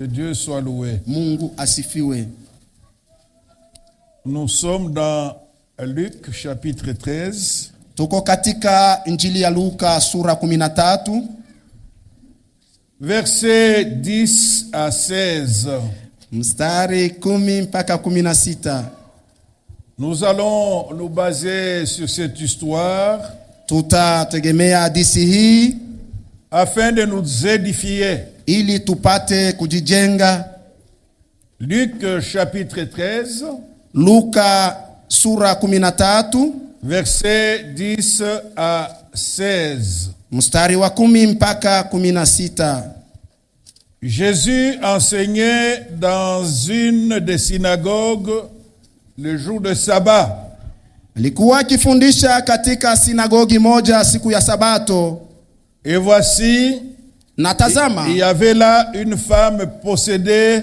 Que Dieu soit loué. Mungu asifiwe. Nous sommes dans Luc chapitre 13. Tuko katika Injili ya Luka sura 13. Versets 10 à 16. Mstari 10 mpaka 16. Nous allons nous baser sur cette histoire Tutategemea hadithi hii afin de nous édifier. ili tupate kujijenga. Luc chapitre 13. Luka sura 13 versets 10 à 16. mstari wa 10 mpaka 16. Jésus enseignait dans une des synagogues le jour de sabbat. Alikuwa akifundisha katika sinagogi moja siku ya Sabato. Et voici, Natazama, il y avait là une femme possédée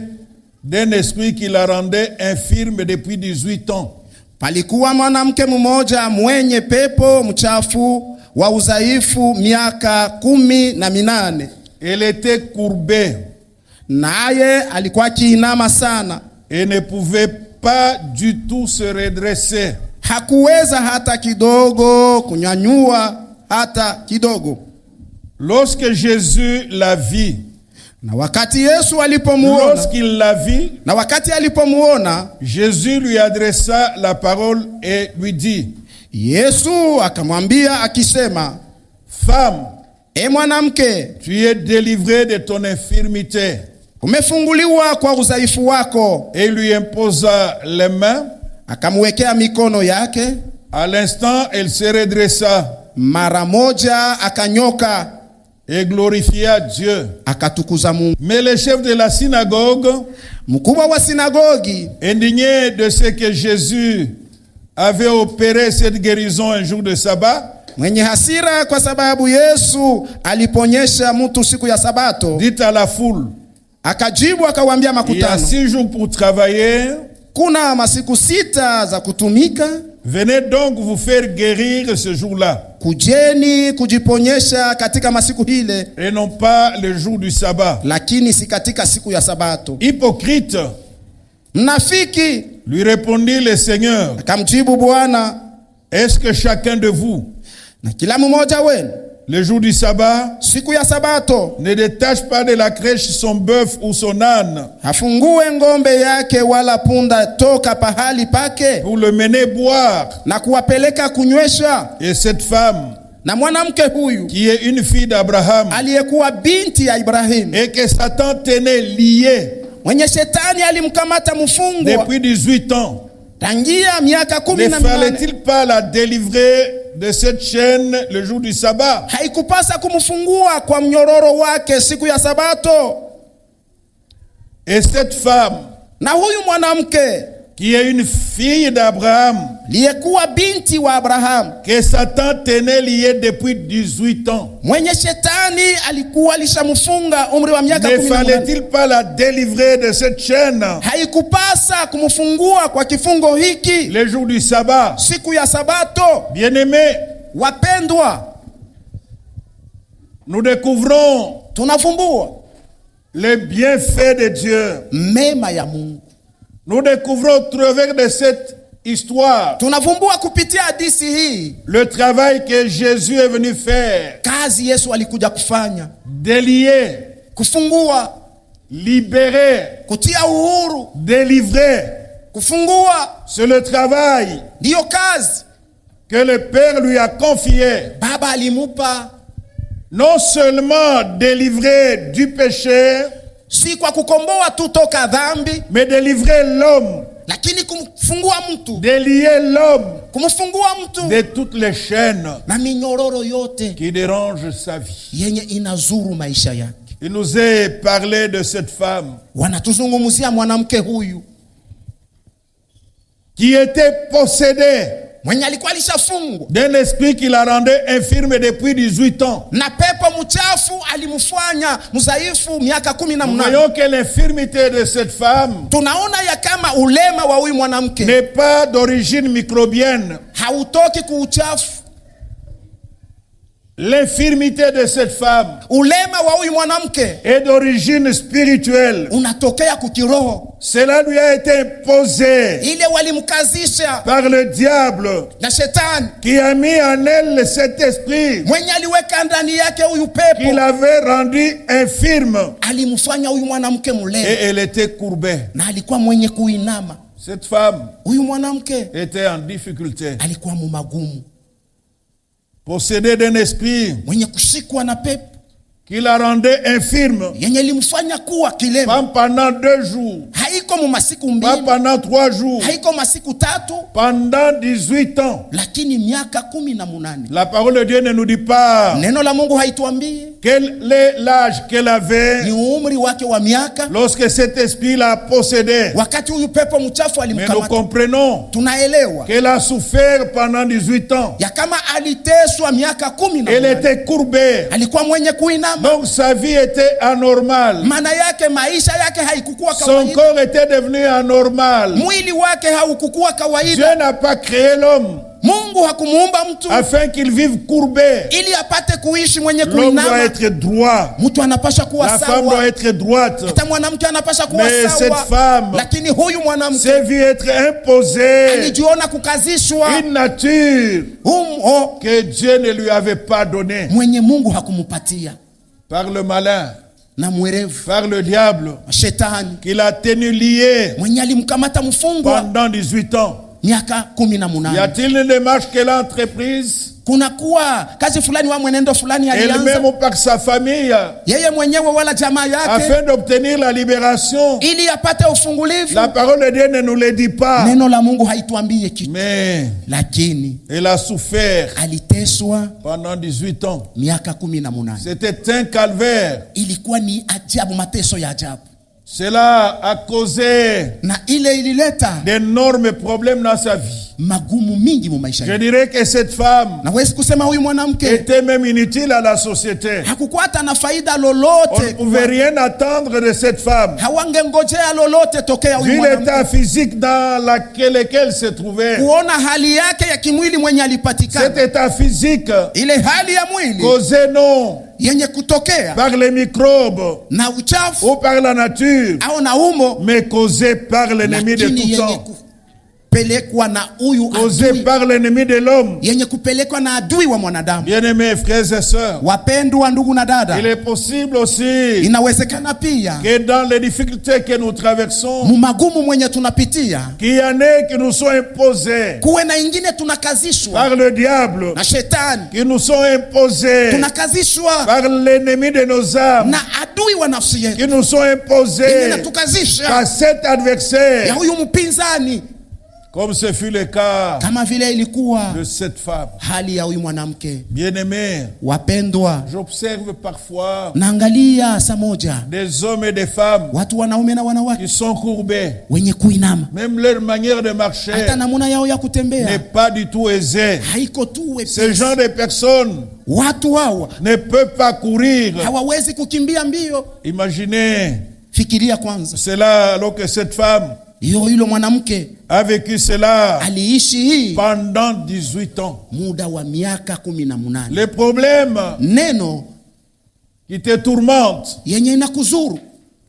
d'un esprit qui la rendait infirme depuis 18 ans. palikuwa mwanamke mmoja mwenye pepo mchafu wa udhaifu miaka 18. Elle était courbée Naye alikuwa akiinama sana. et ne pouvait pas du tout se redresser. Hakuweza hata kidogo kunyanyua hata kidogo. Lorsque Jésus la vit, Na wakati Yesu alipomuona, lorsqu'il la vit, na wakati alipomuona, Jésus lui adressa la parole et lui dit, Yesu akamwambia akisema, femme, e mwanamke, tu es délivrée de ton infirmité. umefunguliwa kwa udhaifu wako. Et il lui imposa les mains. Akamwekea mikono yake. À l'instant, elle se redressa Mara moja akanyoka, et glorifia Dieu. akatukuza Mungu. Mais le chef de la synagogue, Mkubwa wa sinagogi, indigné de ce que Jésus avait opéré cette guérison un jour de sabbat, mwenye hasira kwa sababu Yesu aliponyesha mtu siku ya Sabato, dit à la foule, akajibu akawaambia il y a makutano, 6 jours pour travailler, kuna masiku 6 za kutumika. venez donc vous faire guérir ce jour-là, Kujeni kujiponyesha katika masiku hile, et non pas le jour du sabbat. lakini si katika siku ya Sabato. Hypocrite, Mnafiki, lui répondit le Seigneur, akamjibu Bwana, est-ce que chacun de vous, na kila mmoja wenu le jour du sabbat, siku ya Sabato ne détache pas de la crèche son bœuf ou son âne hafungue ngombe yake wala punda toka pahali pake pour le mener boire? na kuwapeleka kunywesha? Et cette femme, Na mwanamke huyu qui est une fille d'Abraham aliyekuwa binti ya Ibrahimu, et que Satan tenait liée mwenye shetani alimkamata mfungwa depuis 18 ans, tangia miaka ne 18, fallait-il pas la délivrer de cette chaîne le jour du sabbat? haikupasa kumfungua kwa mnyororo wake siku ya Sabato? Et cette femme, Na huyu mwanamke qui est une fille d'Abraham, aliyekuwa binti wa Abrahamu, que Satan tenait liée depuis 18 ans, mwenye shetani alikuwa alishamfunga umri wa miaka ne 18, fallait-il pas la délivrer de cette chaîne haikupasa kumfungua kwa kifungo hiki le jour du sabbat? siku ya Sabato? Bien-aimés, Wapendwa, nous découvrons tunafumbua les bienfaits de Dieu. mema ya Mungu. Nous découvrons au travers de cette histoire Tunavumbua kupitia hadithi hii le travail que Jésus est venu faire, kazi Yesu alikuja kufanya, délier, kufungua, libérer, kutia uhuru, délivrer. kufungua. C'est le travail Ndiyo kazi que le Père lui a confié. Baba alimupa, Non seulement délivrer du péché, si kwa kukomboa tu toka dhambi, mais délivrer l'homme, lakini kumfungua mtu, délier l'homme kumfungua mtu de toutes les chaînes na minyororo yote qui dérangent sa vie. yenye inazuru maisha yake. Il nous est parlé de cette femme Wanatuzungumzia mwanamke huyu qui était possédée mwenye alikuwa alishafungwa d'un esprit qui la rendait infirme depuis 18 ans. na pepo mchafu alimfanya mzaifu miaka Nous 18. voyons que l'infirmité de cette femme Tunaona ya kama ulema wa huyu mwanamke n'est pas d'origine microbienne, hautoki kuuchafu, L'infirmité de cette femme ulema wa huyu mwanamke est d'origine spirituelle. unatokea kukiroho. Cela lui a été imposé Ile walimkazisha par le diable na shetani qui a mis en elle cet esprit mwenye aliweka ndani yake huyu qu'il pepo, avait rendu infirme. alimfanya huyu mwanamke Et mulema elle était courbée. na alikuwa mwenye kuinama. Cette femme Huyu mwanamke était en difficulté. alikuwa mumagumu, Possédée d'un esprit mwenye kushikwa na pepo qui la rendait infirme. yenye limfanya kuwa kilema. Pas pendant 2 jours, Haiko mu masiku pas mbili, pendant 3 jours, haiko masiku tatu, pendant 18 ans. lakini miaka 18. La parole de Dieu ne nous dit pas Neno la Mungu haituambii quel est l'âge qu'elle avait ni umri wake wa miaka lorsque cet esprit la possédait. wakati huyu pepo mchafu Mais nous alimkamata. comprenons Tunaelewa qu'elle a souffert pendant 18 ans. ya kama aliteswa miaka Elle 18, était courbée. alikuwa mwenye kuinama. Donc sa vie était anormale. Maana yake maisha yake haikukuwa Son kawaida, corps était devenu anormal. mwili wake haukukuwa Dieu kawaida. n'a pas créé l'homme Mungu hakumuumba mtu afin qu'il vive courbé. ili apate kuishi mwenye L'homme doit kuinama. être droit. Mtu anapasha kuwa La femme doit sawa, être droite. hata mwanamke anapasha kuwa Mais cette sawa, femme lakini huyu mwanamke s'est vue être imposée alijiona kukazishwa une nature humo que Dieu ne lui avait pas donnée mwenye Mungu hakumupatia, par le malin, na mwerevu par le diable, shetani qui l'a tenu lié mwenye alimkamata mfungwa pendant 18 ans. miaka Y 18. a-t-il une démarche qu'elle a entreprise Kuna kuwa kazi fulani wa mwenendo fulani alianza elle-même ou par sa famille yeye mwenyewe wala jamaa yake afin d'obtenir la libération? ili apate ufungulivu? La parole de Dieu ne nous le dit pas. Neno la Mungu haituambie kitu, Mais lakini elle a souffert aliteswa pendant 18 ans. miaka 18. C'était un calvaire. Ilikuwa ni ajabu, mateso ya ajabu, Cela a causé na ile ilileta d'énormes problèmes dans sa vie. magumu mingi mu maisha Je yake. dirais que cette femme Nawezi kusema huyu mwanamke était même inutile à la société. hakukuwa hata na faida On ne lolote, pouvait rien attendre de cette femme. hawangengojea lolote tokea huyu Vu mwanamke, l'état physique dans lequel se trouvait. kuona hali yake ya kimwili mwenye Cet alipatikana, état physique ile hali ya mwili causé non yenye kutokea par les microbes na uchafu ou par la nature, au na umo, mais causé par l'ennemi de lakini tout yenye temps. kupelekwa na huyu Causé adui, par l'ennemi de l'homme. yenye kupelekwa na adui wa mwanadamu. Bien-aimés frères et sœurs, Wapendwa ndugu na dada, il est possible aussi inawezekana pia que dans les difficultés que nous traversons, mumagumu mwenye tunapitia qu'il y en ait qui nous sont imposés kuwe na ingine tunakazishwa par le diable, na shetani, qui nous sont imposés tunakazishwa par l'ennemi de nos âmes, na adui wa nafsi yetu, qui nous sont yenye imposés natukazisha par cet ya adversaire, huyu mpinzani, comme ce fut le cas kama vile ilikuwa de cette femme. hali ya huyu mwanamke. Bien-aimés, Wapendwa, j'observe parfois naangalia saa moja des hommes et des femmes watu wanaume na wanawake qui sont courbés. wenye kuinama, Même leur manière de marcher hata namuna yao ya n'est kutembea pas du tout aisée. haiko tu Ce wepesi. genre de personnes Watu hawa ne peut pas courir. hawawezi kukimbia mbio. Imaginez Fikiria kwanza, cela alors que cette femme hilo mwanamke a vécu cela aliishi hii pendant 18 ans. muda wa miaka 18. Les problèmes Neno qui te tourmentent yenye inakuzuru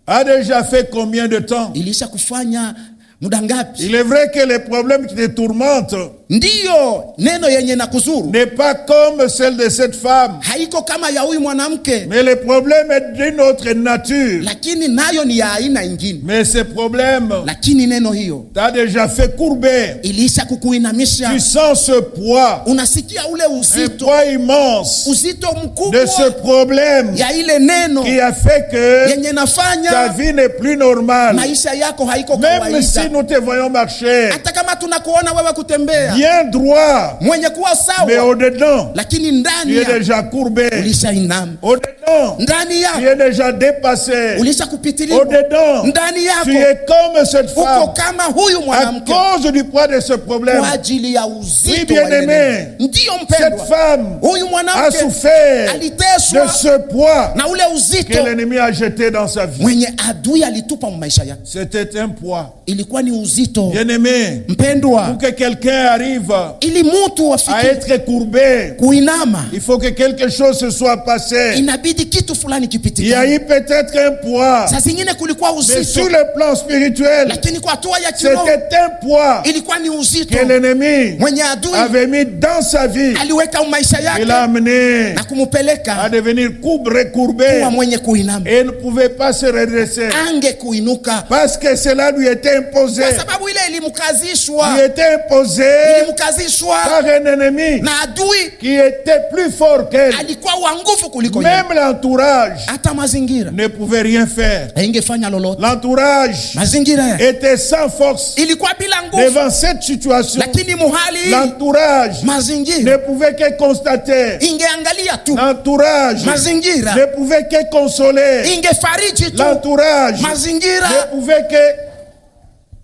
a déjà fait combien de temps? ilisha kufanya muda ngapi? Il est vrai que les problèmes qui te tourmentent Ndiyo, neno yenye inakuzuru n'est pas comme celle de cette femme, haiko kama ya huyu mwanamke, mais le problème est d'une autre nature. lakini nayo ni ya aina ingine. Mais ce problème Lakini neno hiyo t'a déjà fait courber. ilisha kukuinamisha, Tu sens ce poids, unasikia ule un uzito, poids immense uzito de mkubwa ce problème ya ile neno qui a fait que yenye ta nafanya vie n'est plus normale. maisha yako haiko Même si kawaida. nous te voyons marcher Hata kama tunakuona wewe kutembea bien droit, mwenye kuwa mais sawa, au-dedans, lakini tu ndani es ya déjà courbé. ulishainama, Au-dedans, ndani tu yako es déjà dépassé. ulishakupitiliwa, Au-dedans, ndani tu yako es comme cette uko femme kama huyu à mwanamke cause du poids de ce problème. kwa ajili ya Oui, uzito wa ile bien-aimé, neno. Ndiyo cette mpendwa, femme huyu a mwanamke souffert de aliteswa ce poids na ule que uzito l'ennemi a jeté dans sa vie. mwenye adui alitupa mu maisha yake. C'était un poids. Ilikuwa ni uzito Bien-aimé, mpendwa, pour que quelqu'un arrive arrive ili mtu à afike être courbé, kuinama, il faut que quelque chose se soit passé. inabidi kitu fulani Il y a kipitikane. eu peut-être un poids, Saa zingine kulikuwa mais uzito, sur le plan spirituel, lakini kwa hatua ya kiroho c'était un poids ilikuwa ni uzito que l'ennemi mwenye adui avait mis dans sa vie. aliweka maisha Il l'a yake amené na à kumupeleka devenir courbé kuwa mwenye kuinama, et ne pouvait pas se redresser ange kuinuka, parce que cela lui était imposé. kwa sababu ile ilimkazishwa, Il était imposé ilimkazishwa par un ennemi na adui qui était plus fort qu'elle. alikuwa wa nguvu kuliko yeye. Même l'entourage Hata mazingira ne pouvait rien faire. haingefanya lolote. L'entourage Mazingira était sans force ilikuwa bila nguvu, devant cette situation. lakini muhali L'entourage mazingira ne pouvait que constater. ingeangalia tu, L'entourage mazingira ne pouvait que consoler. ingefariji tu, L'entourage mazingira ne pouvait que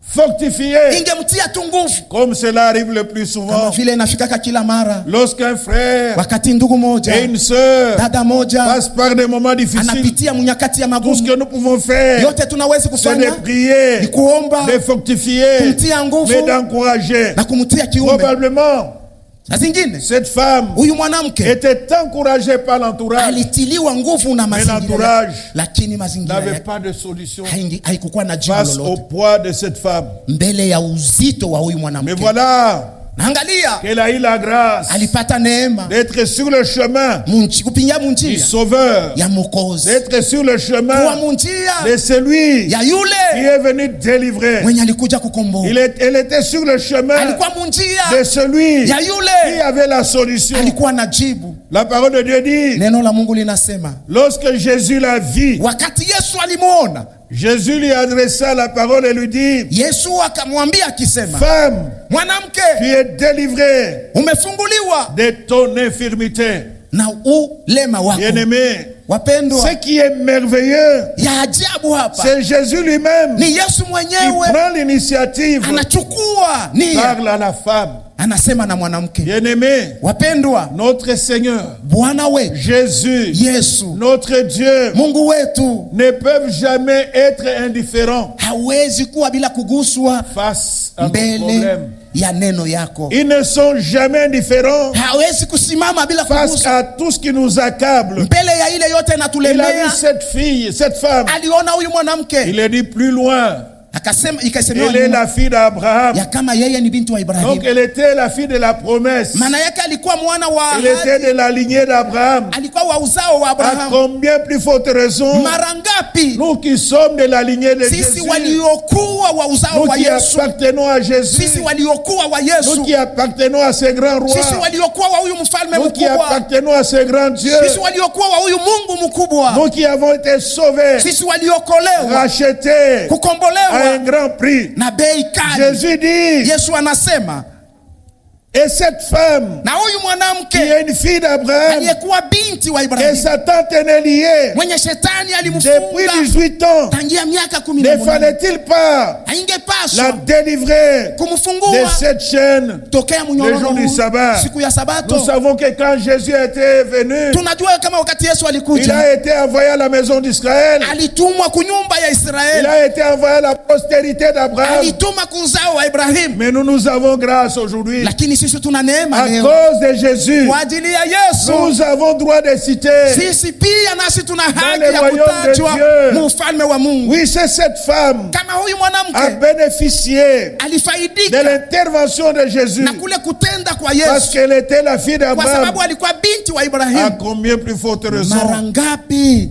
fortifier. ingemtia tu nguvu, Comme cela arrive le plus kama souvent. vile inafikaka kila mara Lorsqu'un frère wakati ndugu moja et une sœur dada moja passent par des moments difficiles, anapitia munyakati ya tout ce magumu, que nous pouvons faire, yote tunawezi c'est de kufanya prier, ni kuomba, de fortifier, kumtia nguvu mais d'encourager. na kumtia kiume. Probablement, Saa zingine cette femme huyu mwanamke était encouragée par l'entourage, alitiliwa nguvu na mais mazingira, l'entourage lakini mazingira n'avait yake pas de solution haikukuwa na jibu face au lolote poids de cette femme. mbele ya uzito wa huyu Mais mwanamke. voilà Na angalia, qu'elle a eu la grâce alipata neema d'être sur le chemin kupinga du munjia Sauveur, ya Mwokozi, d'être sur le kuwa chemin munjia de celui ya qui yule est venu délivrer. mwenye alikuja kukomboa, Elle était sur le chemin alikuwa munjia de celui ya qui yule avait la solution. alikuwa na jibu. La parole de Dieu dit, Neno la Mungu linasema lorsque Jésus la vit, wakati Yesu alimuona, Jésus lui adressa la parole et lui dit, Yesu akamwambia akisema, femme, mwanamke, tu es délivrée umefunguliwa de ton infirmité. na ulema wako. Bien-aimé, Wapendwa, ce qui est merveilleux, ya ajabu hapa c'est Jésus lui-même ni Yesu qui mwenyewe prend l'initiative, anachukua nia, parle à la femme. anasema na mwanamke. Bien-aimé, Wapendwa, notre Seigneur, Bwana wetu Jésus, Yesu, notre Dieu, Mungu wetu ne peuvent jamais être indifférents hawezi kuwa bila kuguswa face à nos mbele problèmes. ya neno yako. Ils ne sont jamais indifférents Hawezi kusimama bila face kuguswa à tout ce qui nous accable. mbele ya ile yote Il a inatulemea. vu cette fille, cette femme. Aliona huyu mwanamke, Il est dit plus loin. akasema, ikasemewa Elle est la fille d'Abraham. ya kama yeye ni binti wa Donc Ibrahimu. elle était la fille de la promesse. Maana yake alikuwa mwana wa Elle était ahadi, de la lignée d'Abraham. alikuwa wa uzao wa À Abrahamu. combien plus forte raison, Mara ngapi nous qui sommes de la lignée de sisi Jésus, waliokuwa wa uzao nous wa qui Yesu, appartenons à Jésus, sisi waliokuwa wa nous Yesu, qui appartenons à ce grand roi, sisi waliokuwa wa huyu mfalme nous qui mkubwa, appartenons à ce grand Dieu, sisi waliokuwa wa huyu Mungu mkubwa, nous qui avons été sauvés, sisi waliokolewa, rachetés à un kukombolewa grand prix. na bei kali. Jésus dit, Yesu anasema, et cette femme na huyu qui mwanamke est une fille d'Abraham, aliyekuwa binti wa que Ibrahimu, Satan tenait liée mwenye shetani depuis alimfunga 18 ans, tangia miaka ne 18, fallait-il pas la haingepaswa délivrer de kumfungua cette chaîne tokea le jour mnyororo du sabbat? siku ya Sabato? Nous savons que quand Jésus était venu, Tunajua kama wakati Yesu il alikuja, a été envoyé à la maison d'Israël, alitumwa kunyumba ya il Israeli, a été envoyé à la postérité d'Abraham. alituma kuzao wa Ibrahimu. Mais nous avons grâce aujourd'hui. Lakini sisi tuna neema À leo cause de Jésus, kwa ajili ya Yesu. nous avons droit de citer. Sisi pia nasi tuna le haki ya royaume de kutajwa Dieu. mu ufalme wa Mungu. Oui, c'est cette femme Kama huyu a mwanamke bénéficié de alifaidika l'intervention de Jésus na kule kutenda kwa parce Yesu, qu'elle était la fille kwa d'Abraham. sababu alikuwa binti wa À Ibrahimu. combien plus forte Mara raison, ngapi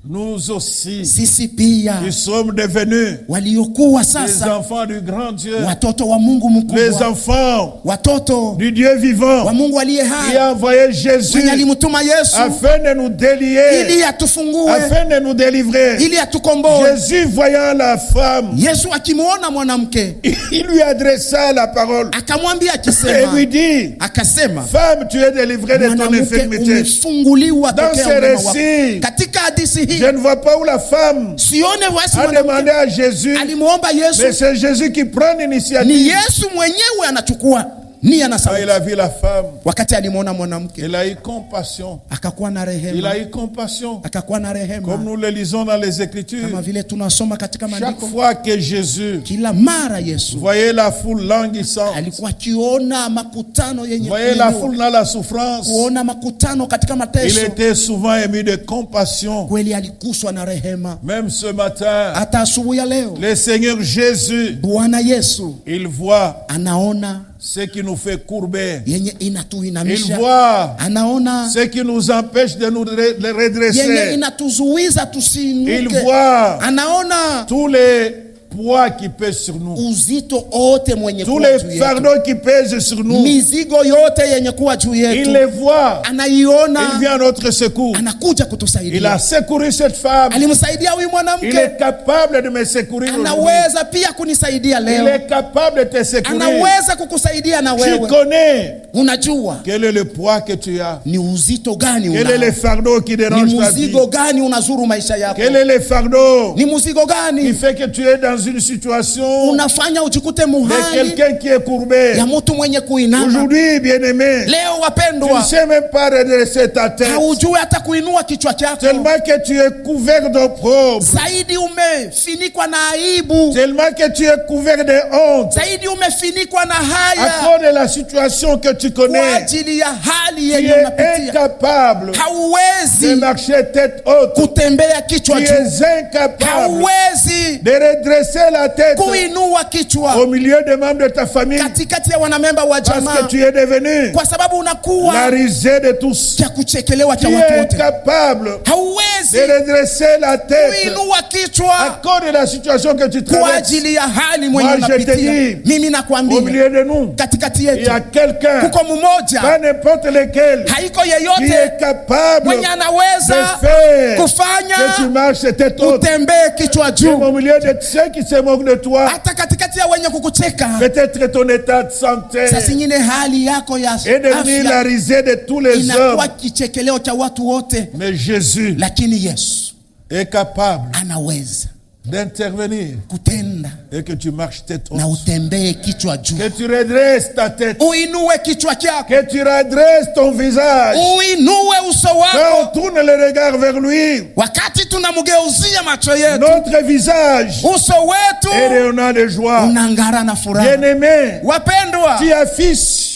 nous aussi, sisi pia qui sommes devenus waliokuwa les sasa enfants du grand Dieu, watoto wa Mungu les mkubwa, enfants watoto du Dieu vivant, wa Mungu aliye qui hai, a envoyé Jésus mwenye alimtuma Yesu afin de nous délier, ili atufungue, afin de nous délivrer. ili atukomboe. Jésus, voyant la femme, Yesu akimuona mwanamke il lui adressa la parole akamwambia et akisema, lui dit, akasema, femme, tu es délivrée de ton mwanamke infirmité. umefunguliwa Dans tokea ce ulema wako. récit, Katika hadithi hii je ne vois pas où la femme sione wasi a demandé mwanamke à Jésus, alimuomba mais Yesu, c'est Jésus qui prend ni l'initiative. Yesu mwenyewe anachukua nia na Quand il sauti. a vu la femme, Wakati alimwona mwanamke il a eu compassion. akakuwa na Il rehema, a eu compassion. akakuwa na Comme rehema, nous le lisons dans les Écritures. kama vile tunasoma katika Chaque maandiko. fois que Jésus Kila mara Yesu voyait la foule languissante, alikuwa akiona makutano yenye voyait la kuinua, foule dans la souffrance, kuona makutano katika il mateso, était souvent ému de compassion. kweli aliguswa na rehema. Même ce matin, Hata asubuhi ya leo le Seigneur Jésus, Bwana Yesu il voit anaona ce qui nous fait courber. yenye Il inatuinamisha, voit anaona ce qui nous empêche de nous yenye redresser. inatuzuiza Il tusiinuke, voit anaona tous les poids qui pèsent sur nous, uzito wote mwenye tous kuwa les juu yetu, fardeaux qui pèsent sur nous. mizigo yote yenye kuwa juu Il yetu, les voit. Il anaiona, vient à notre secours. anakuja Il a kutusaidia. secouru cette femme. Alimsaidia huyu Il mwanamke, est capable de me secourir aujourd'hui. anaweza pia kunisaidia Il leo, est capable de te secourir. anaweza kukusaidia na Tu wewe. connais Unajua quel est le poids que tu as. ni uzito gani Quel est le unao, fardeau qui ni dérange ta vie. mzigo gani unazuru maisha yako, Quel est le fardeau ni mzigo qui gani fait que tu es dans une situation unafanya ujikute de muhali quelqu'un qui est courbé. ya mtu mwenye kuinama. Aujourd'hui, bien-aimé, Leo tu ne wapendwa, sais même pas redresser ta tête. haujui hata kuinua kichwa chako, Tellement que tu es couvert d'opprobre. zaidi umefinikwa na aibu, Tellement que tu es couvert de honte. zaidi umefinikwa na À haya cause de la situation que tu kwa connais, ajili ya hali tu yenye es unapitia. incapable de Hauwezi marcher tête haute. kutembea Tu kichwa juu, es incapable hauwezi de redresser la tête kuinua kichwa au milieu des membres de ta famille katikati ya wanamemba wa parce jamaa, que tu es devenu kwa sababu la unakuwa risée de tous. cha kuchekelewa Tu cha es watu wote. incapable de Hauwezi redresser la tête kuinua à kichwa cause de la situation que tu kwa traverses. ajili ya hali mwenye Moi, je te unapitia. dis, Mimi Au nakwambia milieu de nous, katikati il y yetu a quelqu'un, kuko mmoja, pas n'importe lequel, haiko qui est yeyote capable mwenye de anaweza faire kufanya que tu marches tête haute. utembee kichwa Même juu, au milieu de ceux qui se moquent de toi, hata katikati ya wenye kukucheka. peut-être ton état de santé Saa zingine hali yako ya est devenu la afya risée de tous les inakuwa hommes. kichekeleo cha watu wote, Mais Jésus lakini Yesu est capable anaweza d'intervenir kutenda et que tu marches tête na haute. utembee kichwa juu, Que tu redresses ta tête. uinue kichwa chako, Que tu redresses ton visage. uinue uso Quand wako. on tourne le regard vers lui, Wakati tunamgeuzia macho yetu, notre visage uso est wetu rayonnant de joie. unang'ara na furaha. Bien-aimé, Wapendwa, tu affiches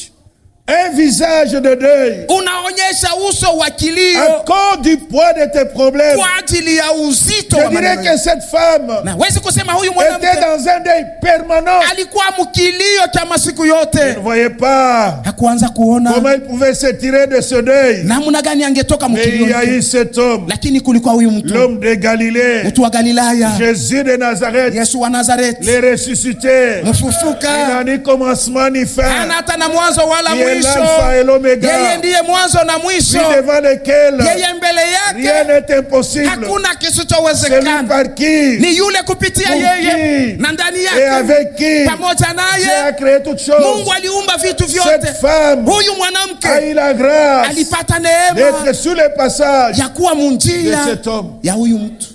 un visage de deuil unaonyesha uso wa à kilio cause du poids de tes problèmes. kwa ajili ya uzito Je wa dirais maneno que yetu. cette femme Na wezi kusema huyu était mwanamke dans un deuil permanent. alikuwa mkilio cha masiku Elle yote, ne voyait pas hakuanza kuona comment elle pouvait se tirer de ce deuil. namna gani angetoka Mais mkilio il y a eu hiki. cet homme, Lakini kulikuwa huyu mtu, l'homme de Galilée, mtu wa Galilaya, Jésus de Nazareth, Yesu wa Nazareti, les ressuscités. Il n'a mfufuka, ni commencement ni fin. hana hata na mwanzo wala Qui est mwisho. l'alpha et l'oméga. Yeye ndiye mwanzo na mwisho, Lui devant lequel yeye mbele rien yake n'est impossible. hakuna Celui kisichowezekana. par qui Ni yule kupitia Pour yeye qui? na ndani et yake avec qui pamoja Dieu a naye créé toutes choses. Mungu aliumba vitu Cette vyote. femme Huyu a mwanamke eu la grâce alipata neema d'être sur le passage ya kuwa de munjia cet homme. ya huyu mtu.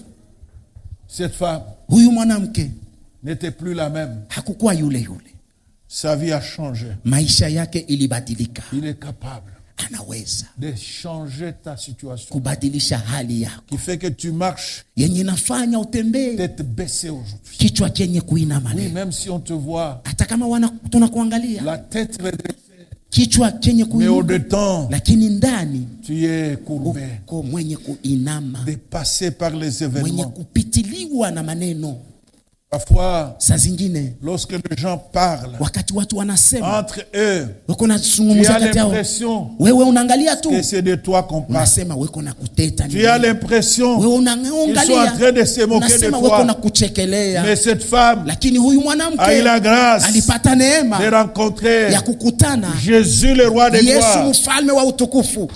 Cette femme Huyu mwanamke n'était plus la même. hakukuwa yule yule, Sa vie a changé. maisha yake ilibadilika. Il est capable Anaweza de changer ta situation. kubadilisha hali yako Qui fait que tu marches yenye inafanya utembee tête baissée aujourd'hui. kichwa chenye kuinama Oui, leo. même si on te voit Hata kama tunakuangalia la tête redressée, kichwa chenye mais kuinama, au-dedans, lakini ndani tu es courbé, uko mwenye kuinama, dépassé par les mwenye événements. kupitiliwa na maneno. Parfois, Saa zingine lorsque les gens parlent wakati watu wanasema, entre eux, wako tu nazungumza as kati yao, l'impression wewe unaangalia tu, que c'est de toi qu'on parle. unasema weko na kuteta Tu as l'impression wewe qu'ils sont en unaangalia, train de se moquer de unasema weko na toi. kuchekelea. Mais cette femme Lakini huyu a eu mwanamke la grâce alipata de neema rencontrer ya kukutana Jésus, le roi des Yesu gloires. mfalme wa utukufu.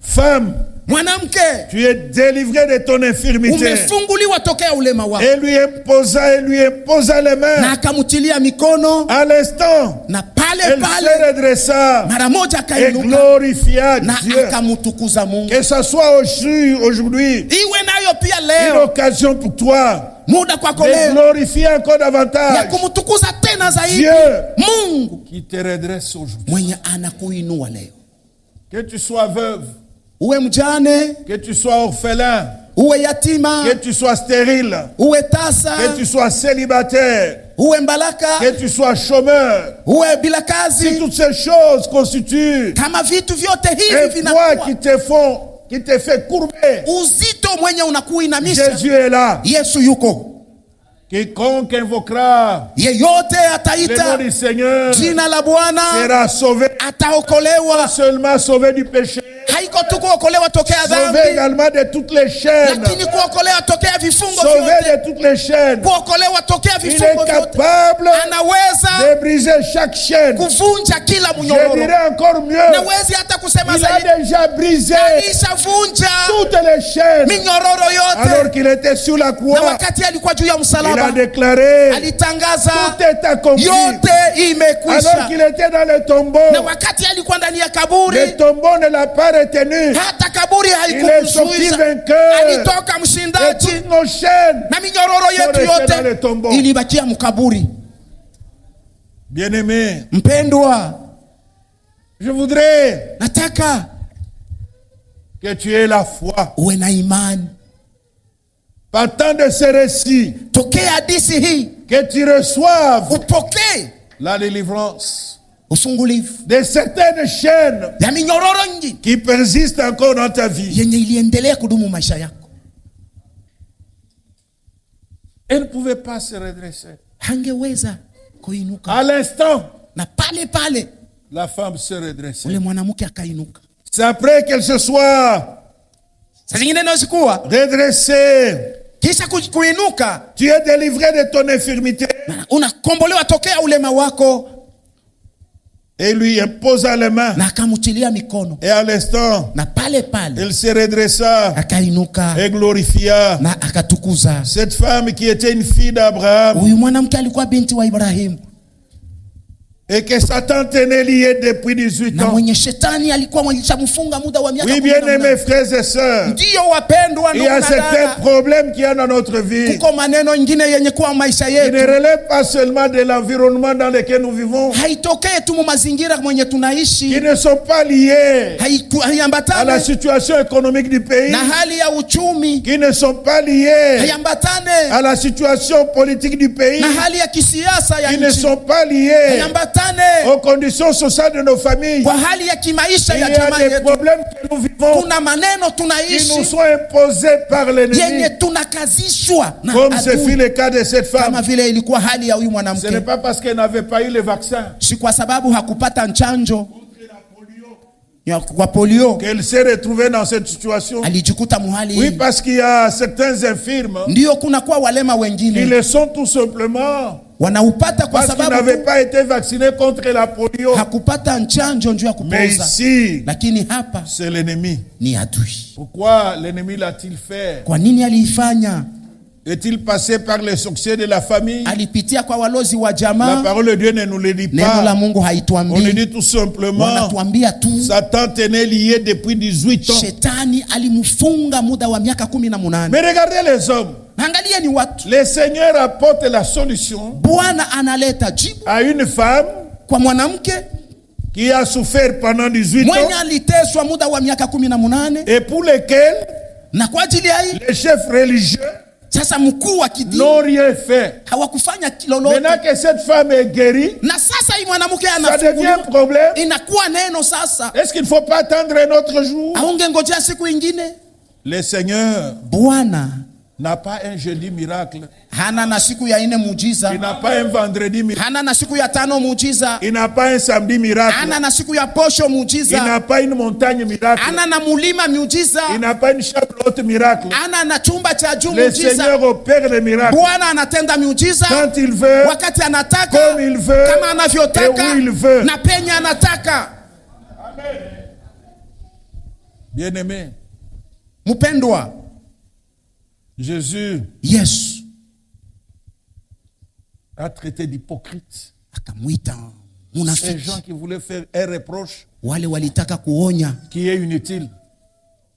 Femme, Mwanamke, tu es délivré de ton infirmité. umefunguliwa tokea ulema wako, Et lui imposa les na mains. akamutilia mikono À l'instant, na Elle se redressa mara moja et akainuka glorifia na Dieu. akamtukuza Mungu. Que ce soit aujourd'hui Iwe nayo pia une leo occasion pour toi muda kwako de leo glorifier encore ya davantage kumtukuza tena zaidi Dieu Mungu qui te redresse aujourd'hui. mwenye anakuinua leo. Que tu sois veuve, Uwe mjane, que tu sois orphelin, uwe yatima, que tu sois stérile, uwe tasa, que tu sois célibataire, uwe mbalaka, que tu sois chômeur. uwe bila Si kazi, toutes ces choses constituent kama vitu vyote hivi un poids vinakuwa qui te fait courber, uzito mwenye unakuinamisha, Jésus est là. Yesu yuko. Quiconque invoquera Yeyote le nom ataita du Seigneur jina la Bwana sera sauvé. ataokolewa. Seulement sauvé du péché, Haiko tu kuokolewa tokea sauvé dhambi, également de toutes les chaînes, lakini kuokolewa tokea vifungo sauvé vyote, de toutes les chaînes. kuokolewa tokea Il vifungo est vyote. capable Anaweza de briser chaque chaîne. kuvunja kila Je mnyororo. dirais encore mieux, Nawezi hata kusema il a zaidi, déjà brisé alishavunja toutes les chaînes minyororo alors yote, qu'il était sur la na croix. wakati alikuwa juu ya Il a msalaba déclaré, alitangaza tout est accompli. yote Alors imekwisha, qu'il était dans le tombeau, na wakati alikuwa ndani ya kaburi le tombeau ne l'a pas retenu. hata kaburi Il est sorti haikumzuiza, vainqueur. alitoka Et mshindaji, toutes nos chaînes na minyororo sont yetu restées dans le yote tombeau. ilibakia mkaburi. Bien-aimé, Mpendwa, je voudrais nataka que tu aies la foi. uwe na imani Partant de ce récit, tokea hadisi hii, que tu reçoives upokee la délivrance ufungulivu de certaines chaînes ya minyororo nyingi qui persistent encore dans ta vie. yenye iliendelea kudumu maisha yako. Elle ne pouvait pas se redresser. Hangeweza kuinuka, À l'instant, na pale pale la femme se redressait. ule mwanamke akainuka. C'est après qu'elle se soit Saa zingine inaweza kuwa redressée. kisha kuinuka Tu es délivré de ton infirmité. na unakombolewa tokea ulema wako, Et lui imposa les mains. na akamutilia mikono, Et à l'instant, na pale pale elle se redressa akainuka et glorifia na akatukuza. cette femme qui était une fille d'Abraham Huyu mwanamke alikuwa binti wa Ibrahimu, et que Satan tenait liée depuis 18 na ans. mwenye shetani alikuwa mfunga muda wa miaka Oui, 18. bien-aimés frères et sœurs, Ndiyo wapendwa, il y ndugu a na certains dada, problèmes qu'il y a dans notre vie kuko maneno ingine yenye kuwa maisha qui ne yetu relèvent pas seulement de l'environnement dans lequel nous vivons, haitokee tu mu mazingira mwenye qui tunaishi, ne sont pas liés à la haiambatane situation économique du pays, na hali ya uchumi, qui ne sont pas liés haiambatane à la situation politique du pays, na hali ya kisiasa ya qui ne nchi, sont pas liés haiambatane aux conditions sociales de nos familles. kwa hali ya kimaisha Il y ya a jamaa des yetu. problèmes que nous vivons Kuna maneno qui nous tunaishi sont imposés par l'ennemi, yenye tunakazishwa na comme ce fut adui, le cas de cette kama femme. vile ilikuwa hali ya huyu Ce n'est mwanamke. pas parce qu'elle n'avait pas eu le vaccin Si kwa sababu hakupata nchanjo ya kwa polio qu'elle s'est retrouvée dans cette situation. alijikuta muhali Oui, hii. parce qu'il y a certains infirmes Ndiyo kuna kuwa walema qui wengine le sont tout simplement wanaupata kwa parce qu'ils sababu n'avaient tu pas été vaccinés contre la polio. hakupata nchanjo njuu ya Mais kupoza, ici, lakini hapa c'est l'ennemi. ni adui. Pourquoi l'ennemi l'a-t-il fait? Kwa nini aliifanya? Est-il passé par les succès de la famille? Alipitia kwa walozi wa La jamaa. parole de Dieu ne nous le dit Neno la pas. Mungu On nous haituambii, dit tout simplement, wanatuambia tu Satan tenait lié depuis 18 ans. shetani alimfunga muda wa miaka 18. Mais regardez les hommes. Angalia ni watu, Le Seigneur apporte la solution Bwana analeta jibu à une femme kwa mwanamke qui a souffert pendant 18 mwenye ans aliteswa muda wa miaka 18, et pour lesquels na kwa ajili ya hii les chefs religieux sasa mkuu wa kidini n'ont rien fait. hawakufanya lolote, Maintenant que cette femme est guérie, na sasa hii mwanamke ça devient un anafunguliwa, problème. inakuwa neno sasa. Est-ce qu'il ne faut pas attendre un autre jour? Aungengojea siku ingine? Le Seigneur Bwana n'a pas un jeudi miracle. hana na siku ya 4 muujiza, Il n'a pas un vendredi miracle. hana na siku ya 5 muujiza, Il n'a pas un samedi miracle. hana na siku ya posho Il muujiza, n'a pas une montagne miracle. hana na mulima muujiza, Il n'a pas une chambre haute miracle. hana na chumba cha juu Le muujiza. Seigneur opère les miracles Bwana anatenda miujiza quand il veut, wakati anataka, comme il veut, kama anavyotaka et où il veut. na penye anataka. Bien-aimé, Mpendwa, Jésus Yesu a traité d'hypocrite akamwita Ces gens qui voulaient faire un reproche wale walitaka kuonya, qui est inutile.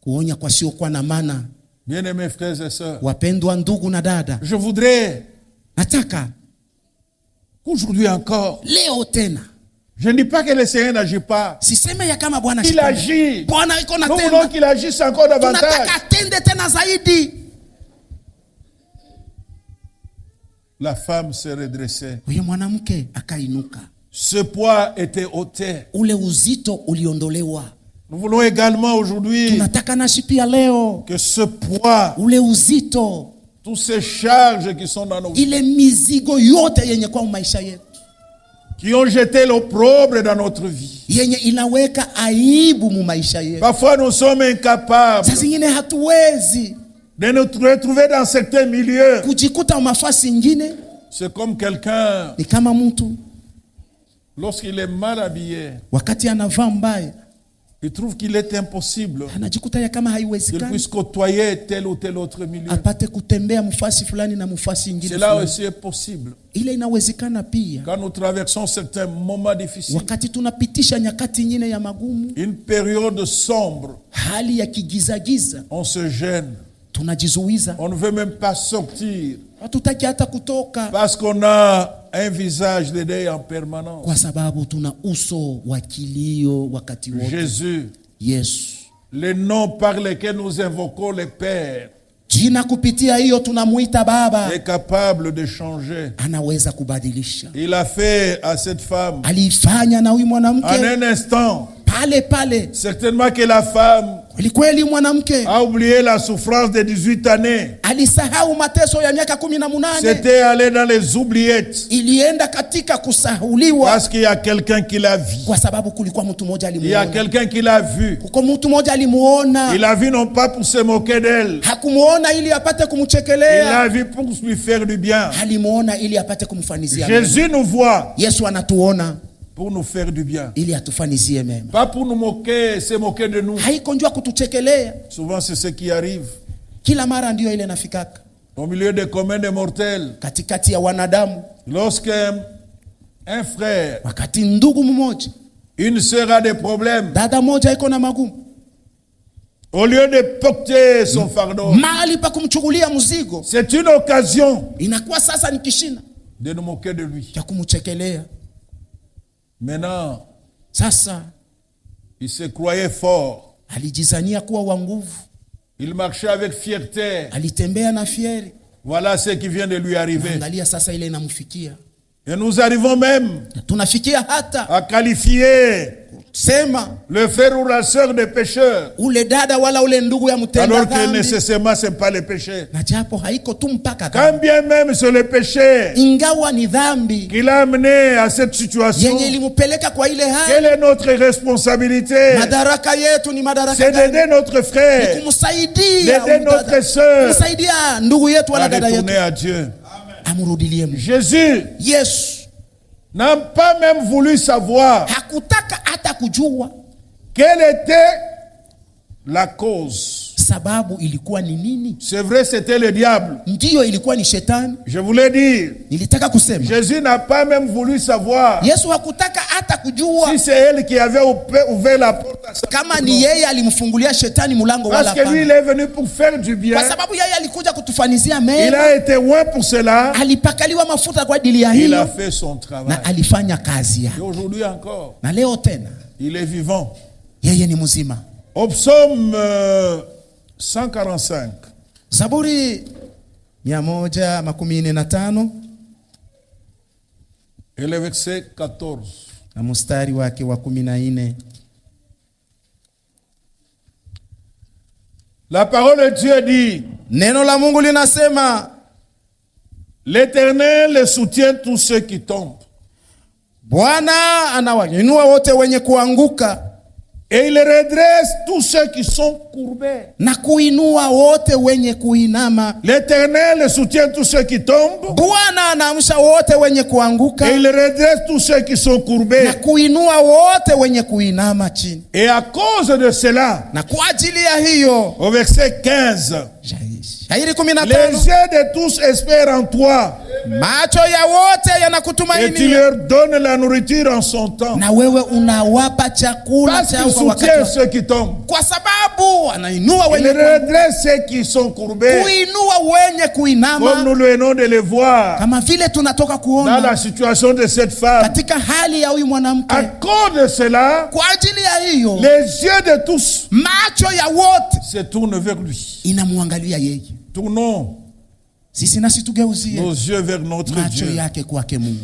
kuonya kwa sio kwa na maana. Bien-aimés frères et sœurs, Wapendwa ndugu na dada, je voudrais nataka qu'aujourd'hui encore, leo tena, je ne dis pas que le Seigneur n'agit pas. siseme ya kama Bwana Il agit. Bwana iko na Nous tena. voulons qu'il agisse encore davantage. Tunataka atende tena zaidi. La femme se redressait. Huyo mwanamke akainuka. Ce poids était ôté. Ule uzito uliondolewa. Nous voulons également aujourd'hui Tunataka nasi pia leo que ce poids, ule uzito, toutes ces charges qui sont dans nos vies, ile mizigo yote yenye kwa maisha yetu, qui ont jeté l'opprobre dans notre vie. yenye inaweka aibu mu maisha yetu. Parfois nous sommes incapables Sasa zingine hatuwezi de nous retrouver dans certains milieux. kujikuta mafasi nyingine. C'est comme quelqu'un, Ni kama mtu lorsqu'il est mal habillé, wakati anavaa mbaya il trouve qu'il est impossible anajikuta ya kama qu'il haiwezekani puisse côtoyer tel ou tel autre milieu. apate kutembea mfasi fulani na mfasi nyingine Cela fulani. aussi est possible. Ile inawezekana pia Quand nous traversons certains moments difficiles, wakati tunapitisha nyakati nyingine ya magumu, une période sombre, hali ya kigizagiza, on se gêne. tunajizuiza, On ne veut même pas sortir hatutaki hata kutoka parce qu'on a un visage de deuil en permanence. kwa sababu tuna uso wa kilio wakati wote. Jésus, Yesu, le nom par lequel nous invoquons le Père, jina kupitia hiyo tunamuita Baba, est capable de changer. anaweza kubadilisha. Il a fait à cette femme, Alifanya na huyu en mwanamke un instant, pale pale. certainement que la femme Kweli mwanamke a oublié la souffrance de 18 années. alisahau mateso ya miaka 18. C'était allé dans les oubliettes Ilienda katika kusahuliwa parce qu'il y a quelqu'un qui l'a vu. kwa sababu kulikuwa mtu mmoja Il y a alimuona. quelqu'un qui l'a vu. Kuko mtu mmoja alimuona. Il l'a vu non pas pour se moquer d'elle. Hakumuona ili apate Il kumchekelea. l'a vu pour lui faire du bien. Alimuona ili apate kumfanizia mema. Jésus nous voit Yesu anatuona pour nous faire du bien. ili atufanizie mema. Pas pour nous moquer, se moquer de nous. Haiko njua kutuchekelea. Souvent c'est ce qui arrive. Kila mara ndio ile nafikaka Au milieu des communs des mortels. katikati ya wanadamu. Lorsque un frère, Wakati ndugu mmoja, une sœur a des problèmes, dada moja iko na magumu, au lieu de porter son fardeau, mahali pa kumchukulia mzigo, c'est une occasion inakuwa sasa ni kishina de nous moquer de lui. cha kumchekelea. Maintenant, Sasa il se croyait fort. alijizania kuwa wa nguvu, Il marchait avec fierté. alitembea na fieri. Voilà ce qui vient de lui arriver. Angalia sasa ile inamfikia. Et nous arrivons même Tunafikia hata à qualifier sema le frère ou la sœur de pécheur, ule dada wala ule ndugu ya mtenda alors que dhambi, nécessairement ce n'est pas le péché. na japo haiko tu mpaka Quand dhambi, bien même c'est le péché ingawa ni dhambi qui l'a amené à cette situation, yenye ilimupeleka kwa ile hali. quelle est notre responsabilité? Madaraka yetu ni madaraka C'est gani? d'aider notre frère, Kumsaidia d'aider notre sœur kumsaidia ndugu yetu à wala dada retourner yetu à Dieu. amurudilie Mungu. Jésus Yesu n'a pas même voulu savoir hakutaka hata kujua quelle était la cause. sababu ilikuwa ni nini. C'est vrai, c'était le diable. Ndiyo, ilikuwa ni shetani. Je voulais dire, Nilitaka kusema Jésus n'a pas même voulu savoir Yesu hakutaka hata kujua si c'est elle qui avait ouvert la porte à Satan. kama ni yeye alimfungulia shetani mlango wala Parce que lui, il hapana, est venu pour faire du bien. kwa sababu yeye alikuja kutufanizia Il mema. a été loin pour cela. Alipakaliwa mafuta kwa ajili ya Il a hiyo fait son travail. na alifanya kazi Et yake, aujourd'hui encore, na leo tena il est vivant. yeye ni mzima. Au psaume 145, Zaburi 145 et le verset 14. na mstari wake wa 14. La parole de Dieu dit, Neno la Mungu linasema, l'Éternel soutient tous ceux qui tombent. Bwana anawainua wote wenye kuanguka Et il redresse tous ceux qui sont courbés. na kuinua wote wenye kuinama. L'Éternel soutient tous ceux qui tombent. Bwana anaamsha wote wenye kuanguka Et il redresse tous ceux qui sont courbés. na kuinua wote wenye kuinama chini. Et à cause de cela, Na kwa ajili ya hiyo, au verset 15, Shairi Les 15. yeux de tous espèrent en toi. Macho ya wote Et tu yanakutumainia, leur donnes la nourriture en son temps. na wewe unawapa chakula Parce chao qu'il kwa wakati soutient wake. ceux qui tombent. Kwa sababu anainua Il wenye redresse ceux qui sont courbés. kuinua wenye Comme kuinama, nous venons de les voir kama vile tunatoka dans kuona la situation de cette femme. katika hali ya huyu mwanamke. À cause de cela, Kwa ajili ya hiyo, les yeux de tous macho ya wote se tournent vers lui. inamwangalia yeye. Tournons Sisi nasi tugeuzie nos yeux vers notre macho Dieu, yake kwake Mungu,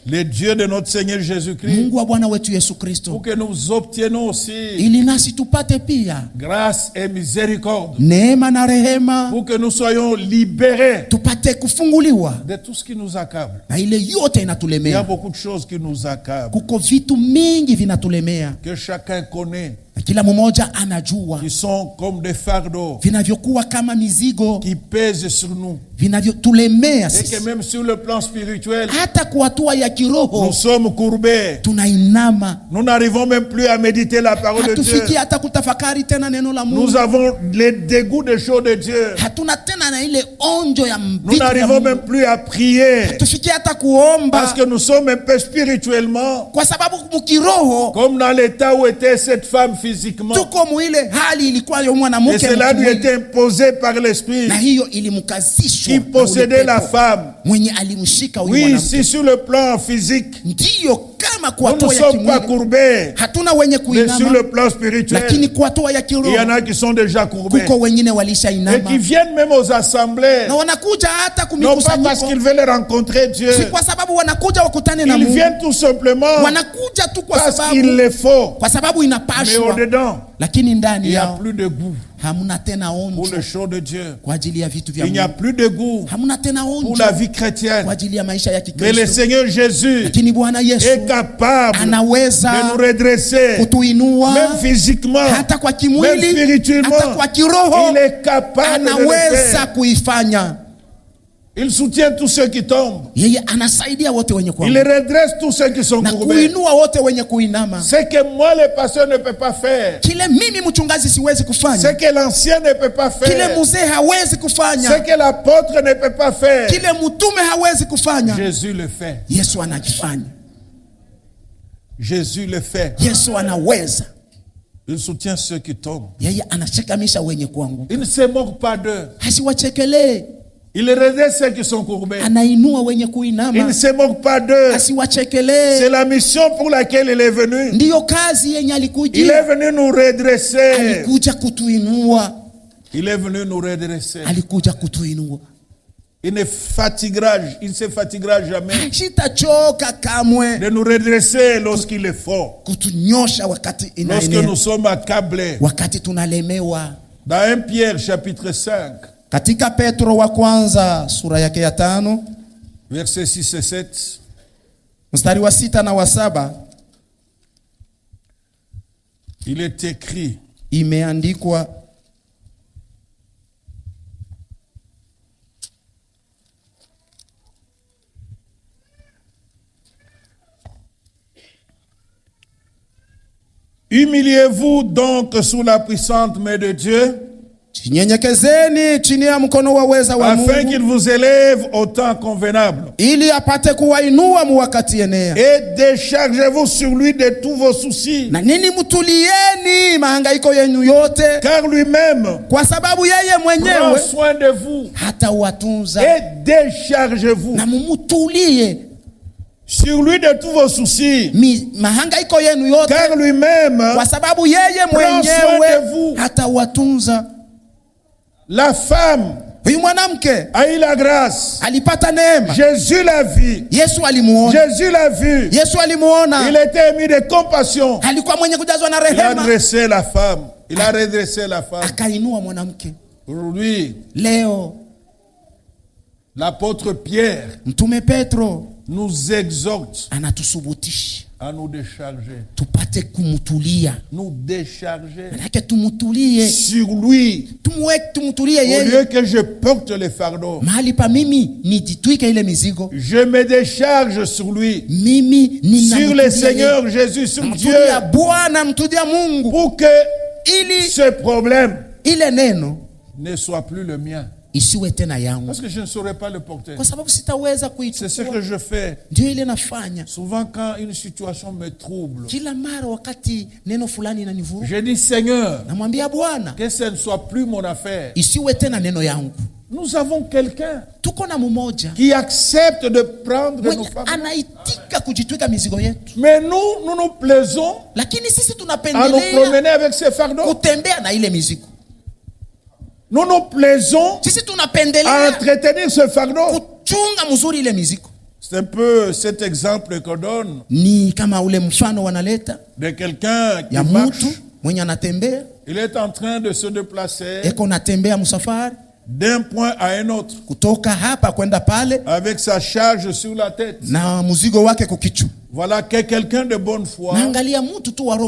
le Dieu de notre Seigneur Jésus-Christ, Mungu wa Bwana wetu Yesu Kristo, pour que nous obtenions aussi ili nasi tupate pia grâce et miséricorde, neema na rehema, pour que nous soyons libérés tupate kufunguliwa de tout ce qui nous accable. na ile yote Il y a inatulemea. beaucoup de choses qui nous accablent, Kuko vitu mingi vinatulemea, que chacun connaît, na kila mmoja anajua, qui sont comme des fardeaux vinavyokuwa kama mizigo, qui pèsent sur nous. vinavyotulemea Et que sisi. même sur le plan spirituel, Hata kwa hatua ya nous kiroho sommes courbés. tunainama, Nous n'arrivons même plus à méditer la parole de Dieu. hatufiki hata kutafakari tena neno la Nous Mungu. avons les dégoûts des choses de Dieu. Hatuna tena na ile onjo ya Nous vitu vya n'arrivons Mungu. même plus à prier. Hatufiki hata kuomba Parce que nous sommes un peu spirituellement kwa sababu mukiroho comme dans l'état où était cette femme physiquement. tuko muile hali ilikuwa yo Et mwanamke cela lui mkimwili. était imposé par l'Esprit Na hiyo ilimkazishwa qui na ule possédait la pepo femme. mwenye alimshika huyu Oui, mwanamke. si sur le plan physique, Ndiyo kama kwa nous ne hatua ya sommes pas kimwili courbés, hatuna wenye mais sur kuinama, le plan spirituel, lakini kwa hatua ya il y en kiroho a qui sont déjà courbés. kuko wengine Et walishainama qui viennent même aux assemblées, na wanakuja hata non pas parce kumikusanyiko, qu'ils veulent rencontrer Dieu, si kwa sababu wanakuja wakutane na ils Mungu, viennent tout simplement wanakuja tu kwa parce sababu qu'il les faut. kwa sababu Mais inapashwa, au-dedans, lakini il ndani n'y a yao plus de goût hamuna tena pour onjo les choses de Dieu. kwa ajili ya vitu vya Il n'y a Mungu, plus de goût hamuna tena pour onjo la vie kwa chrétienne. ajili ya maisha ya Mais le Kikristo. Seigneur Jésus Lakini Bwana Yesu est capable de anaweza nous redresser, kutuinua même physiquement, hata kwa même kimwili, hata spirituellement. kwa kiroho, Il est capable de le anaweza faire. kuifanya. Il soutient tous ceux qui tombent. Yeye anasaidia wote wenye Il kuanguka redresse tous ceux qui sont na courbés. kuinua wote wenye kuinama. Ce que moi, le pasteur, ne peut pas faire, Kile mimi mchungaji siwezi ce kufanya, que l'ancien ne peut pas kile faire, mzee hawezi ce kufanya, que l'apôtre ne peut pas faire, kile mtume hawezi kufanya, Jésus le fait. Yesu anakifanya. Jésus le fait. Yesu anaweza, Il soutient ceux qui tombent. yeye anachekamisha wenye kuanguka, Il ne se moque pas d'eux. asiwachekelee. Il redresse ceux qui sont courbés. Anainua wenye Il ne kuinama, se moque pas d'eux. C'est asiwachekelee. la mission pour laquelle il est venu. Ndiyo kazi yenye Il est alikujia, venu nous redresser. alikuja kutuinua, Il est venu nous redresser. alikuja kutuinua. Il ne se fatiguera jamais Sitachoka kamwe de nous redresser lorsqu'il est fort. kutunyosha wakati Lorsque inaenea, nous sommes accablés. wakati tunalemewa. Dans 1 Pierre chapitre 5, Katika Petro wa kwanza sura yake ya 5 versets 6 et 7, mstari wa 6 na wa 7 il est écrit: imeandikwa, humiliez-vous donc sous la puissante main de Dieu, jinyenyekezeni chini ya mkono wa weza wa afin qu'il Mungu, vous élève au temps convenable. ili apate kuwainua muwakati enea. Et déchargez-vous sur lui de tous vos soucis, Na nini, mtulieni mahangaiko yenu yote, car lui-même kwa sababu yeye prend mwenyewe soin de vous. hata watunza. Et déchargez-vous Na mumutulie sur lui de tous vos soucis, mahangaiko yenu yote, car lui-même kwa sababu yeye prend soin de mwenyewe vous. hata watunza. La femme Huyu mwanamke a eu la grâce. alipata neema, Jésus l'a vu. Yesu alimuona, Jésus l'a vu. Yesu alimuona, Il était ému de compassion. alikuwa mwenye kujazwa na Il a rehema, dressé la femme. Il a redressé la femme. akainua mwanamke. Aujourd'hui, Leo l'apôtre Pierre mtume Petro nous exhorte anatusubutisha à nous décharger. tupate kumtulia, Nous décharger manake tumutulie, sur lui. tumutulie Au yeye. lieu que je porte les fardeaux, Mahali pa mimi nijitwike ile mizigo, je me décharge sur lui. mimi Sur le ninamtulia Seigneur yeye. Jésus, sur Dieu. Namtulia Bwana, mtulia Mungu, Pour que ili ce problème ile neno ne soit plus le mien. isiwe tena yangu, Parce que je ne saurais pas le porter. kwa sababu sitaweza C'est ce que kuichukua. je fais. Ndio ile nafanya Souvent quand une situation me trouble, kila mara, wakati neno fulani inanivuruga, je dis Seigneur, namwambia Bwana, que ce ne soit plus mon affaire. isiwe tena neno yangu. Nous avons quelqu'un Tuko na mmoja qui accepte de prendre nos mwenye fardeaux. anaitika kujitwika mizigo yetu, Mais nous nous plaisons lakini sisi à nous tunapendelea promener avec ces fardeaux. kutembea na ile mizigo. Nous nous plaisons Sisi à tunapendelea entretenir ce fardeau. kuchunga mzuri ile mizigo. C'est un peu cet exemple qu'on donne Ni kama ule mfano wanaleta de quelqu'un qui ya marche. mtu mwenye anatembea, Il est en train de se déplacer eko natembea msafari d'un point à un autre kutoka hapa kwenda pale avec sa charge sur la tête. na mzigo wake kukichwa. Voilà que quelqu'un de bonne foi Naangalia mtu tu wa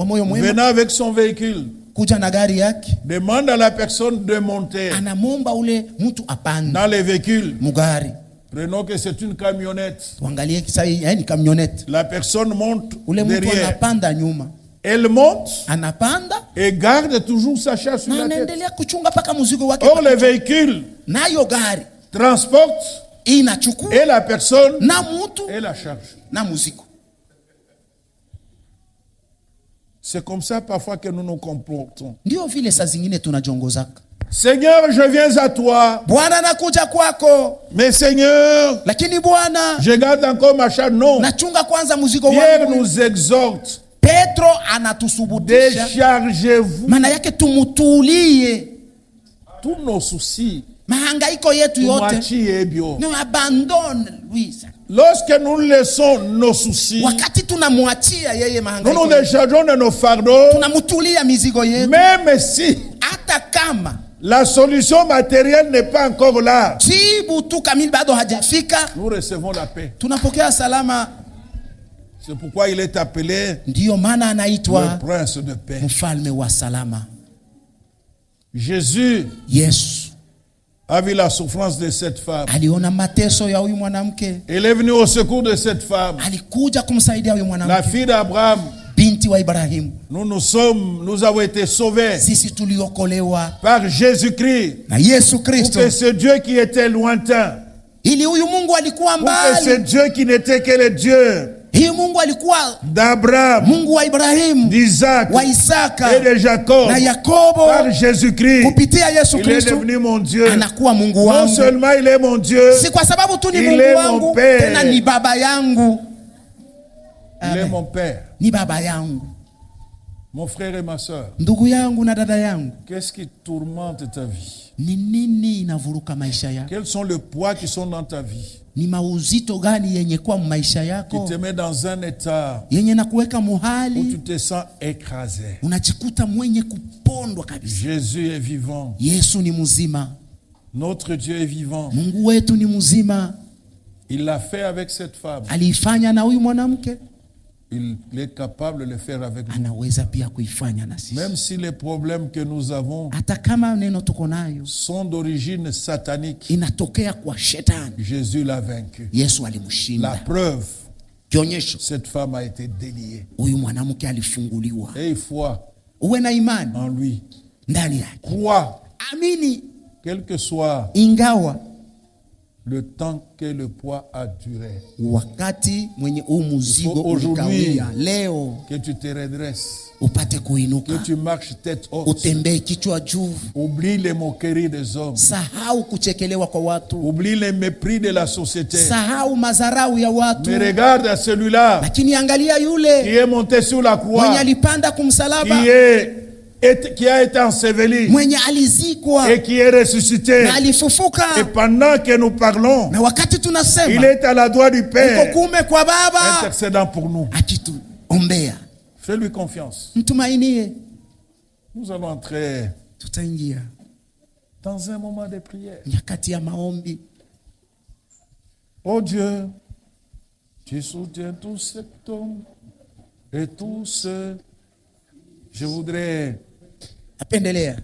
moyo mwema venant avec son véhicule kuja na gari yake, demande à la personne de monter anamomba ule mtu apande dans le véhicule. mugari. Prenons que c'est une camionnette. Tuangalie kisa hii ni kamioneti. La personne monte Ule mtu derrière. anapanda nyuma, Elle monte anapanda et garde toujours sa charge sur na la tête. anaendelea kuchunga mpaka mzigo wake. Or, le véhicule Nayo gari transporte inachukua et la personne na mtu et la charge. na mzigo. C'est comme ça parfois que nous nous comportons. Ndio vile saa zingine tunajongozaka. Seigneur, je viens à toi. Bwana, nakuja kwako, Mais Seigneur, lakini Bwana, je garde encore ma charge. Non. nachunga kwanza mzigo Pierre wangu. nous exhorte. Petro anatusubutisha, Déchargez-vous maana yake tumutulie tous nos soucis. mahangaiko yetu yote, Tumwachie bio. no abandone Luisa. Lorsque nous laissons nos soucis, Wakati tunamwachia yeye nous mahangaiko nous yetu, déchargeons de nos fardeaux, tunamutulia mizigo yetu, même si hata kama la solution matérielle n'est pas encore là, jibu tu kamili bado hajafika, nous recevons la paix. tunapokea salama. C'est pourquoi il est appelé Ndiyo maana anaitwa le prince de paix. mfalme wa salama. Jésus Yesu a vu la souffrance de cette femme. aliona mateso ya huyu mwanamke, Il est venu au secours de cette femme, alikuja kumsaidia huyu la mwanamke, fille d'Abraham. binti wa Ibrahimu. Nous avons été sauvés Sisi tuliokolewa par Jésus-Christ. na Yesu Pour Kristo, que ce Dieu qui était lointain, ili huyu Mungu alikuwa pour que ce mbali. Dieu qui n'était que le Dieu Huyu Mungu alikuwa d'Abraham, Mungu wa Ibrahimu, d'Isaac wa Isaka et de Jacob, na Yakobo. par Jésus-Christ, Kupitia Yesu il est Kristo devenu mon Dieu. anakuwa Mungu Non wangu. seulement il est mon Dieu, Si kwa sababu tu ni Il Mungu est wangu, mon père. tena ni baba yangu. il est Amen. mon Père. Ni baba yangu, Mon frère et ma soeur, ndugu yangu na dada yangu. qu'est-ce qui tourmente ta vie? Ni nini inavuruka maisha yako? Quels sont les poids qui sont dans ta vie, Ni mauzito gani yenye kuwa maisha qui yako, te met dans un état yenye na kuweka où tu muhali te sens écrasé? unajikuta mwenye kupondwa kabisa? Jésus est vivant. Yesu ni mzima, Notre Dieu est vivant. Mungu wetu ni mzima. Il l'a fait avec cette femme. Aliifanya na huyu mwanamke, Il est capable de le faire avec nous. anaweza pia kuifanya na sisi. Même si les problèmes que nous avons Hata kama neno tuko nayo sont d'origine satanique, inatokea kwa shetani, Jésus l'a vaincu. Yesu La alimshinda. preuve, Kionyesho, cette femme a été déliée. huyu mwanamke alifunguliwa. Et foi Uwe na imani en lui. ndani yake, Crois, amini, quel que soit ingawa le temps que le poids a duré, wakati mwenye huu mzigo Aujourd'hui, ulikawia, leo que tu te redresses, upate que kuinuka, tu marches tête haute. utembee kichwa juu. Oublie les moqueries des hommes. Sahau kuchekelewa kwa watu, Oublie les mépris de la société. sahau madharau ya watu, Mais regarde à celui-là lakini angalia qui yule est monté sur la mwenye croix, alipanda kumsalaba, qui a été enseveli mwenye alizikwa et qui est ressuscité. na alifufuka. Et pendant que nous parlons, Na wakati il tunasema est à la droite du uko Père, kume kwa Baba intercédant pour nous. akituombea. Fais-lui confiance. Mtumainie. Nous allons entrer Tutaingia dans un moment de prière. nyakati ya maombi. Oh Dieu, tu soutiens tout cet homme et tous ceux. Je voudrais Napendelea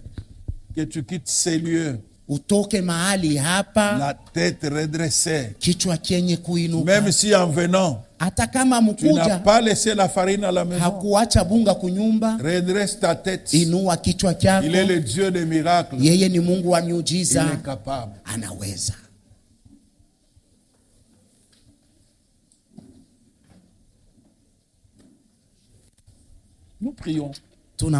que tu quittes ces lieux, utoke mahali hapa la tête redressée. kichwa kienye kuinuka. Même si en venant, hata kama Tu n'as mkuja pas laissé la farine à la maison. hakuacha bunga kunyumba, Redresse ta tête. inua kichwa chako. Il est le Dieu des miracles. Yeye ni Mungu wa Il miujiza, est capable. anaweza. Nous prions. Tuna